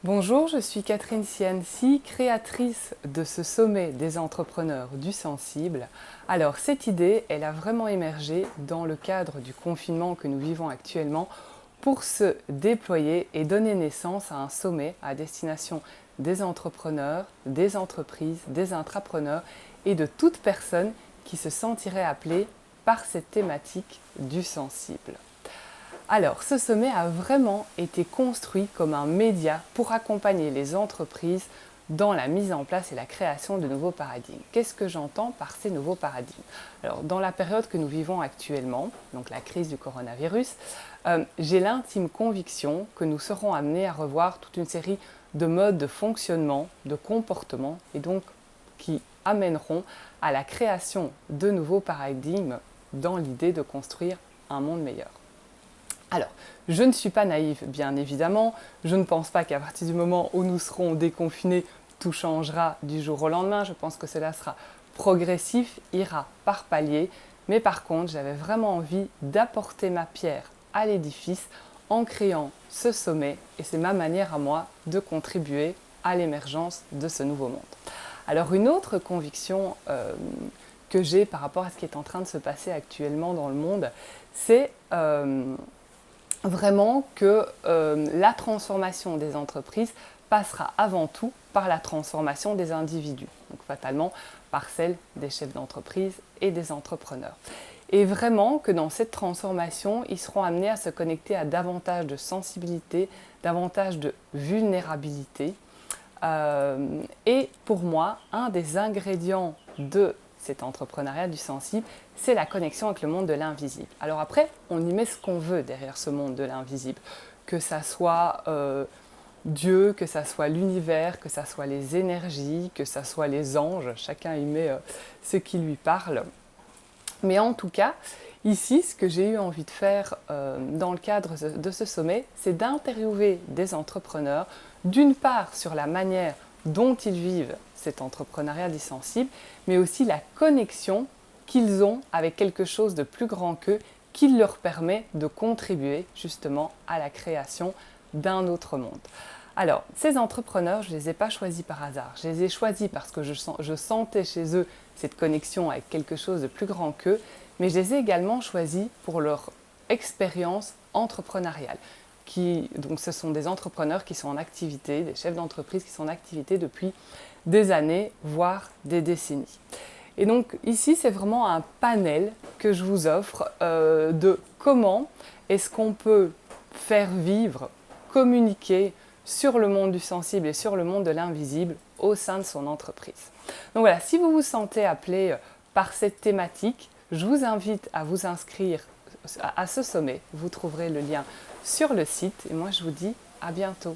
Bonjour, je suis Catherine Cianci, créatrice de ce sommet des entrepreneurs du sensible. Alors cette idée, elle a vraiment émergé dans le cadre du confinement que nous vivons actuellement pour se déployer et donner naissance à un sommet à destination des entrepreneurs, des entreprises, des intrapreneurs et de toute personne qui se sentirait appelée par cette thématique du sensible. Alors, ce sommet a vraiment été construit comme un média pour accompagner les entreprises dans la mise en place et la création de nouveaux paradigmes. Qu'est-ce que j'entends par ces nouveaux paradigmes? Alors, dans la période que nous vivons actuellement, donc la crise du coronavirus, j'ai l'intime conviction que nous serons amenés à revoir toute une série de modes de fonctionnement, de comportement, et donc qui amèneront à la création de nouveaux paradigmes dans l'idée de construire un monde meilleur. Alors, je ne suis pas naïve, bien évidemment. Je ne pense pas qu'à partir du moment où nous serons déconfinés, tout changera du jour au lendemain. Je pense que cela sera progressif, ira par paliers. Mais par contre, j'avais vraiment envie d'apporter ma pierre à l'édifice en créant ce sommet. Et c'est ma manière à moi de contribuer à l'émergence de ce nouveau monde. Alors, une autre conviction que j'ai par rapport à ce qui est en train de se passer actuellement dans le monde, c'est vraiment que la transformation des entreprises passera avant tout par la transformation des individus, donc fatalement par celle des chefs d'entreprise et des entrepreneurs. Et vraiment que dans cette transformation, ils seront amenés à se connecter à davantage de sensibilité, davantage de vulnérabilité. Et pour moi, un des ingrédients de cet entrepreneuriat du sensible, c'est la connexion avec le monde de l'invisible. Alors après, on y met ce qu'on veut derrière ce monde de l'invisible, que ça soit Dieu, que ça soit l'univers, que ça soit les énergies, que ça soit les anges, chacun y met ce qui lui parle. Mais en tout cas, ici, ce que j'ai eu envie de faire dans le cadre de ce sommet, c'est d'interviewer des entrepreneurs, d'une part sur la manière dont ils vivent cet entrepreneuriat du sensible, mais aussi la connexion qu'ils ont avec quelque chose de plus grand qu'eux, qui leur permet de contribuer justement à la création d'un autre monde. Alors, ces entrepreneurs, je ne les ai pas choisis par hasard. Je les ai choisis parce que je sentais chez eux cette connexion avec quelque chose de plus grand qu'eux, mais je les ai également choisis pour leur expérience entrepreneuriale. Donc ce sont des entrepreneurs qui sont en activité, des chefs d'entreprise qui sont en activité depuis des années, voire des décennies. Et donc ici, c'est vraiment un panel que je vous offre de comment est-ce qu'on peut faire vivre, communiquer sur le monde du sensible et sur le monde de l'invisible au sein de son entreprise. Donc voilà, si vous vous sentez appelé par cette thématique, je vous invite à vous inscrire à ce sommet. Vous trouverez le lien sur le site et moi je vous dis à bientôt.